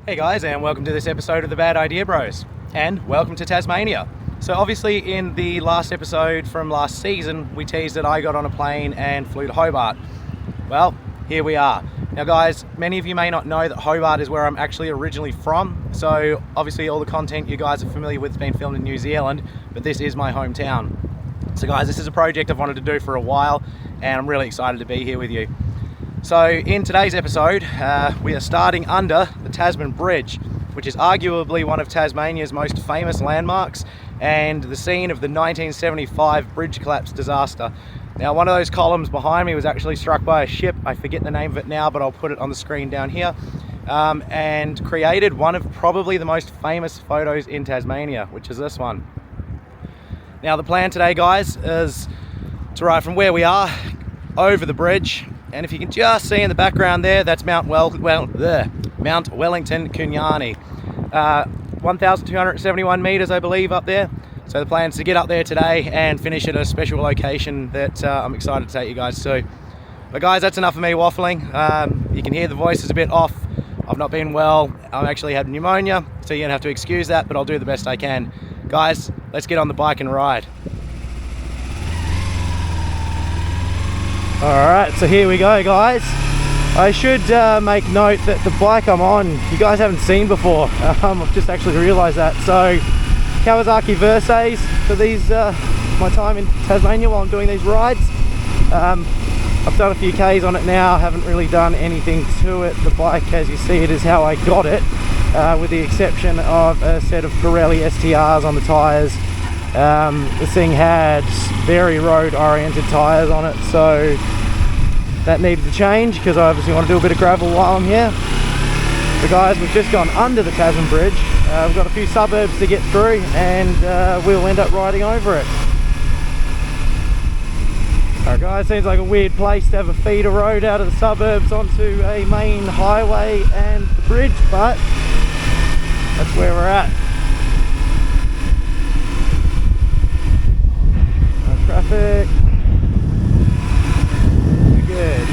Hey guys, and welcome to this episode of the Bad Idea Bros, and welcome to Tasmania. So obviously in the last episode from last season, we teased that I got on a plane and flew to Hobart. Well, here we are. Now guys, many of you may not know that Hobart is where I'm actually originally from, so obviously all the content you guys are familiar with has been filmed in New Zealand, but this is my hometown. So guys, this is a project I've wanted to do for a while, and I'm really excited to be here with you. So in today's episode, we are starting under the Tasman Bridge, which is arguably one of Tasmania's most famous landmarks and the scene of the 1975 bridge collapse disaster. Now, one of those columns behind me was actually struck by a ship. I forget the name of it now, but I'll put it on the screen down here, and created one of probably the most famous photos in Tasmania, which is this one. Now, the plan today, guys, is to ride from where we are over the bridge. And if you can just see in the background there, that's Mount Wellington, Kunyani. 1,271 meters, I believe, up there. So the plan is to get up there today and finish at a special location that I'm excited to take you guys to. But guys, that's enough of me waffling. You can hear the voice is a bit off. I've not been well. I've actually had pneumonia, so you're gonna have to excuse that, but I'll do the best I can. Guys, let's get on the bike and ride. Alright, so here we go, guys. I should make note that the bike I'm on, you guys haven't seen before. I've just actually realised that. So, Kawasaki Versys for these, my time in Tasmania while I'm doing these rides. I've done a few Ks on it now, haven't really done anything to it. The bike, as you see, it is how I got it, with the exception of a set of Pirelli STRs on the tyres. This thing had very road-oriented tyres on it, so that needed to change because I obviously want to do a bit of gravel while I'm here. So guys, we've just gone under the Tasman Bridge. We've got a few suburbs to get through, and we'll end up riding over it. Alright guys, seems like a weird place to have a feeder road out of the suburbs onto a main highway and the bridge, but that's where we're at. Traffic. Good.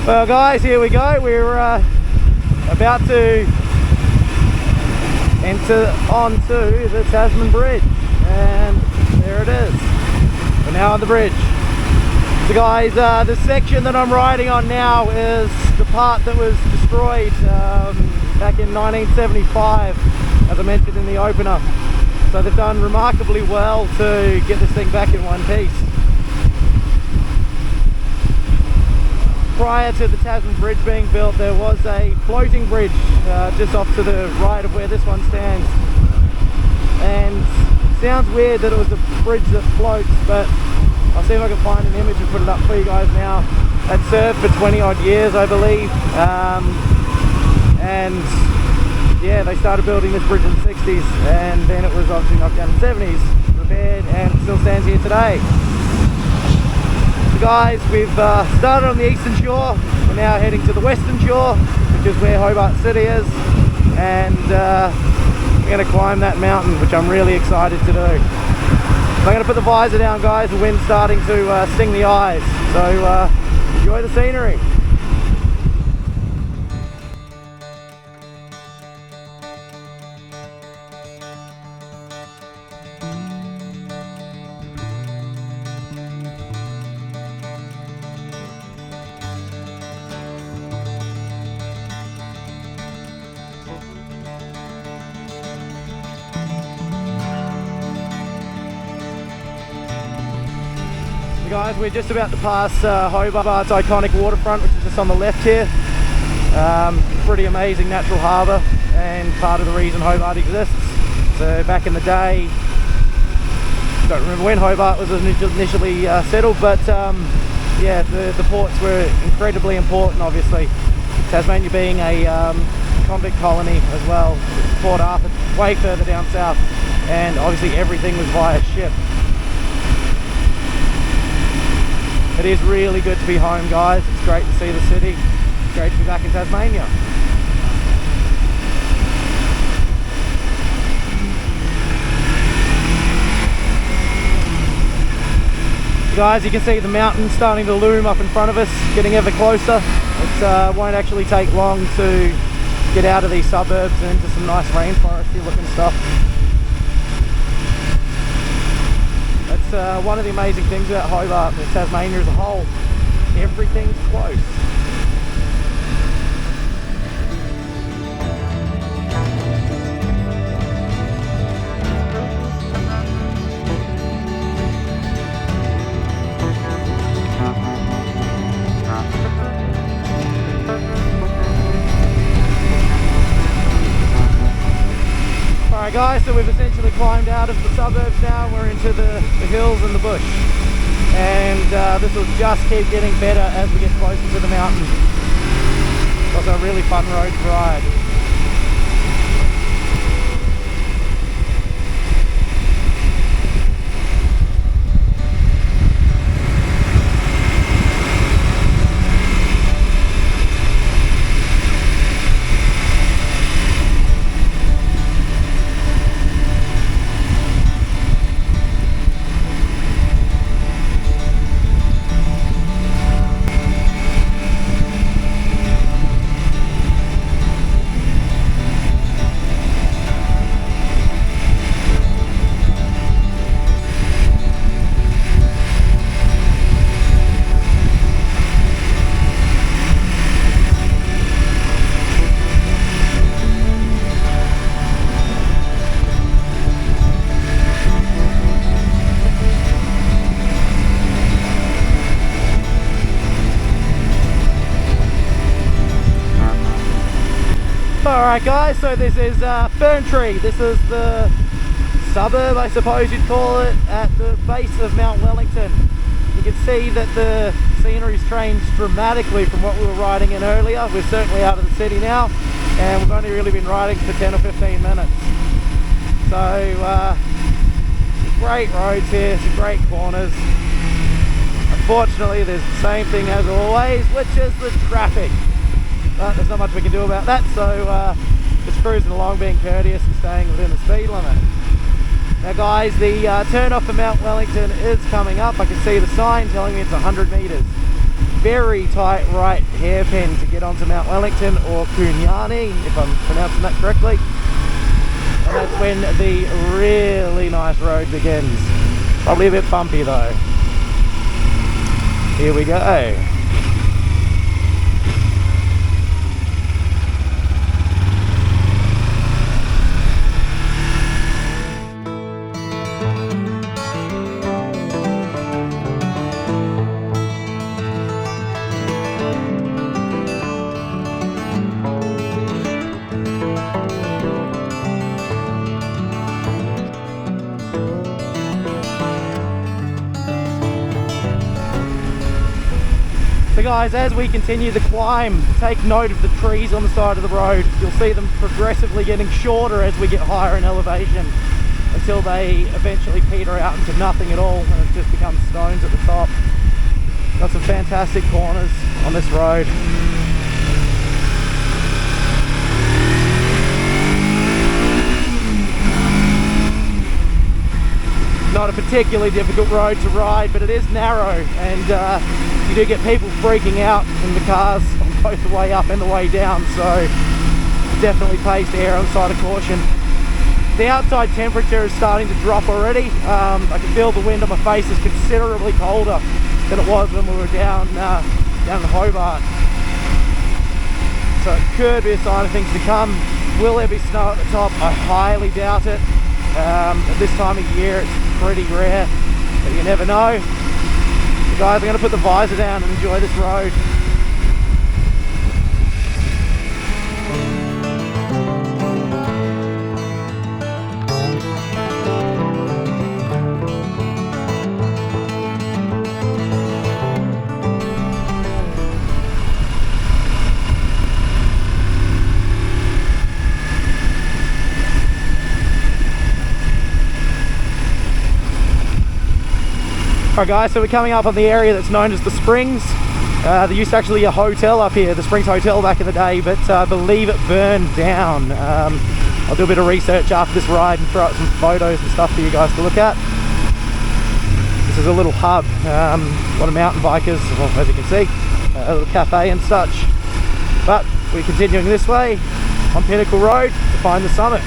Well guys, here we go. We're about to enter onto the Tasman Bridge, and there it is. We're now on the bridge. So guys, the section that I'm riding on now is the part that was destroyed back in 1975, as I mentioned in the opener. So they've done remarkably well to get this thing back in one piece. Prior to the Tasman Bridge being built, there was a floating bridge just off to the right of where this one stands. And it sounds weird that it was a bridge that floats, but I'll see if I can find an image and put it up for you guys now. It served for 20 odd years, I believe, and yeah, they started building this bridge in the 60s, and then it was obviously knocked down in the 70s, repaired, and still stands here today. So guys, we've started on the eastern shore. We're now heading to the western shore, which is where Hobart City is, and we're going to climb that mountain, which I'm really excited to do. I'm going to put the visor down, guys. The wind's starting to sting the eyes, so enjoy the scenery. Guys, we're just about to pass Hobart's iconic waterfront, which is just on the left here. Pretty amazing natural harbour, and part of the reason Hobart exists. So back in the day, don't remember when Hobart was initially settled, but yeah, the ports were incredibly important, obviously. Tasmania being a convict colony as well. Port Arthur, way further down south, and obviously everything was via ship. It is really good to be home, guys. It's great to see the city. It's great to be back in Tasmania. Guys, you can see the mountain starting to loom up in front of us, getting ever closer. It won't actually take long to get out of these suburbs and into some nice rainforesty looking stuff. That's one of the amazing things about Hobart and Tasmania as a whole. Everything's close. Alright guys, so we've essentially climbed out of the suburbs now, we're into the hills and the bush. And this will just keep getting better as we get closer to the mountain. It's also a really fun road to ride. Alright guys, so this is Fern Tree. This is the suburb, I suppose you'd call it, at the base of Mount Wellington. You can see that the scenery's changed dramatically from what we were riding in earlier. We're certainly out of the city now, and we've only really been riding for 10 or 15 minutes. So, great roads here, some great corners. Unfortunately, there's the same thing as always, which is the traffic. But there's not much we can do about that, so just cruising along, being courteous and staying within the speed limit. Now guys, the turn off for Mount Wellington is coming up. I can see the sign telling me it's 100 metres. Very tight right hairpin to get onto Mount Wellington, or Kunyani, if I'm pronouncing that correctly. And that's when the really nice road begins. Probably a bit bumpy though. Here we go. So guys, as we continue the climb, take note of the trees on the side of the road. You'll see them progressively getting shorter as we get higher in elevation, until they eventually peter out into nothing at all and it just becomes stones at the top. Got some fantastic corners on this road. Not a particularly difficult road to ride, but it is narrow, and you do get people freaking out in the cars on both the way up and the way down, so definitely pays to err on the side of caution. The outside temperature is starting to drop already. I can feel the wind on my face is considerably colder than it was when we were down in Hobart. So it could be a sign of things to come. Will there be snow at the top? I highly doubt it. At this time of year it's pretty rare, but you never know. So guys, I'm going to put the visor down and enjoy this road. Alright guys, so we're coming up on the area that's known as the Springs. There used to actually be a hotel up here, the Springs Hotel back in the day, but I believe it burned down. I'll do a bit of research after this ride and throw out some photos and stuff for you guys to look at. This is a little hub, a lot of mountain bikers, well, as you can see, a little cafe and such. But we're continuing this way on Pinnacle Road to find the summit.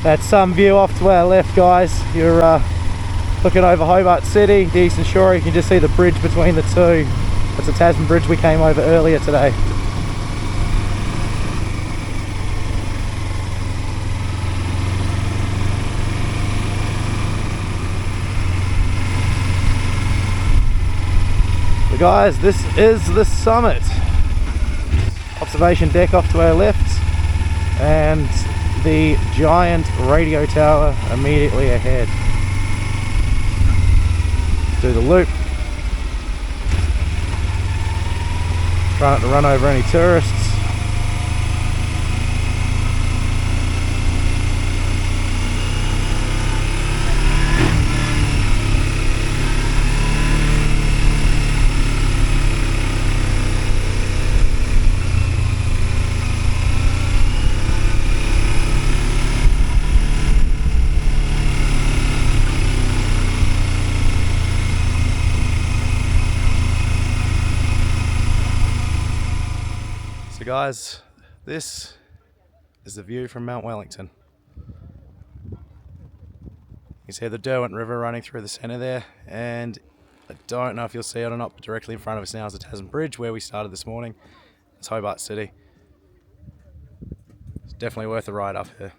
That's some view off to our left, guys. You're looking over Hobart City, the eastern shore. You can just see the bridge between the two. That's the Tasman Bridge we came over earlier today. So guys, this is the summit. Observation deck off to our left, and the giant radio tower immediately ahead. Do the loop. Try not to run over any tourists. So guys, this is the view from Mount Wellington. You see the Derwent River running through the centre there, and I don't know if you'll see it or not, but directly in front of us now is the Tasman Bridge where we started this morning. It's Hobart City. It's definitely worth a ride up here.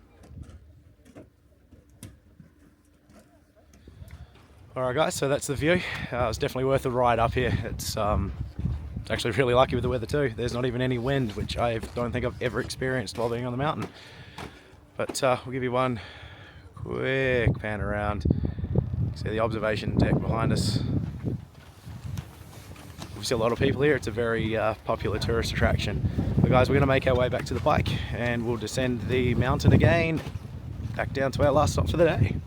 Alright guys, so that's the view. It's definitely worth a ride up here. It's actually really lucky with the weather too. There's not even any wind, which I don't think I've ever experienced while being on the mountain. But we'll give you one quick pan around. See the observation deck behind us. We see a lot of people here. It's a very popular tourist attraction. But guys, we're going to make our way back to the bike and we'll descend the mountain again, back down to our last stop for the day.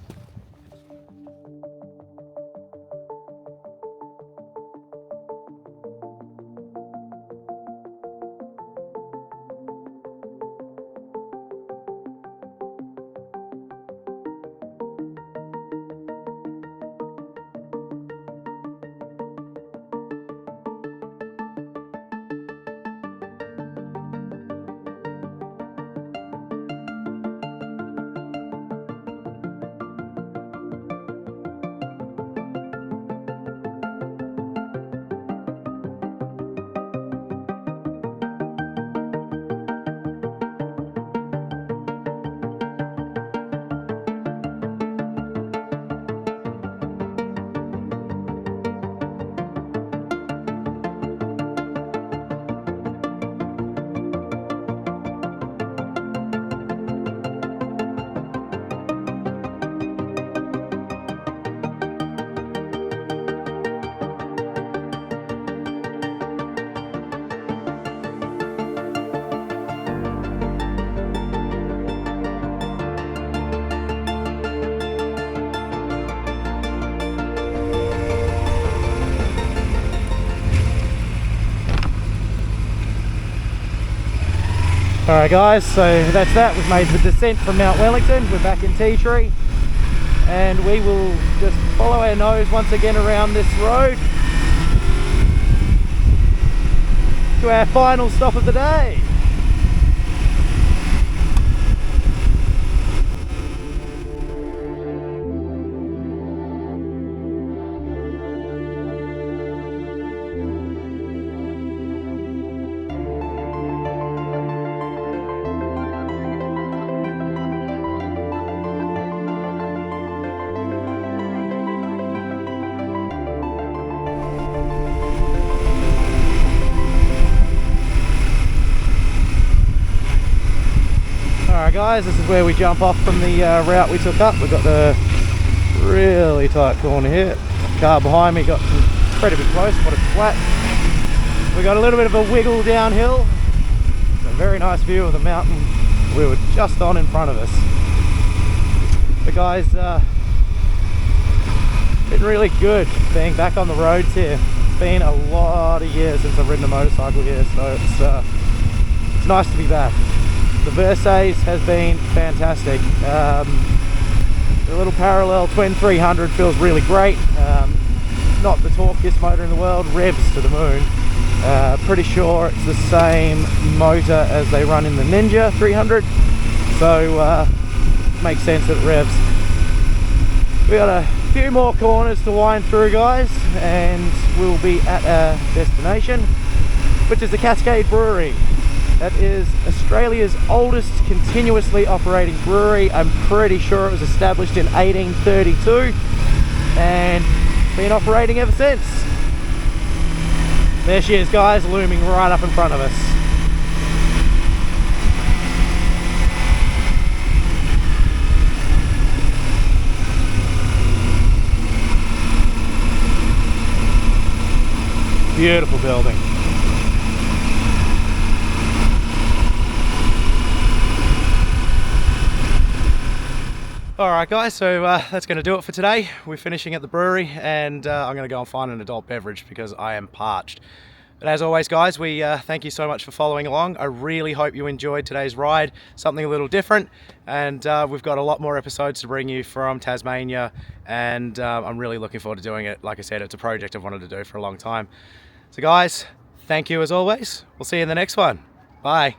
Alright guys, so that's that. We've made the descent from Mount Wellington. We're back in Tea Tree and we will just follow our nose once again around this road to our final stop of the day. guys, this is where we jump off from the route we took up. We've got the really tight corner here. Car behind me got incredibly close, but it's flat. We got a little bit of a wiggle downhill. It's a very nice view of the mountain we were just on in front of us. The guys, been really good being back on the roads here. It's been a lot of years since I've ridden a motorcycle here, so it's nice to be back. The Versys has been fantastic. The little parallel twin 300 feels really great. Not the torquiest motor in the world, revs to the moon. Pretty sure it's the same motor as they run in the Ninja 300, so makes sense that it revs. We got a few more corners to wind through, guys, and we'll be at our destination, which is the Cascade Brewery. That is Australia's oldest continuously operating brewery. I'm pretty sure it was established in 1832 and been operating ever since. There she is, guys, looming right up in front of us. Beautiful building. Alright guys, so that's going to do it for today. We're finishing at the brewery, and I'm going to go and find an adult beverage because I am parched. But as always guys, we thank you so much for following along. I really hope you enjoyed today's ride, something a little different, and we've got a lot more episodes to bring you from Tasmania, and I'm really looking forward to doing it. Like I said, it's a project I've wanted to do for a long time. So guys, thank you as always. We'll see you in the next one. Bye.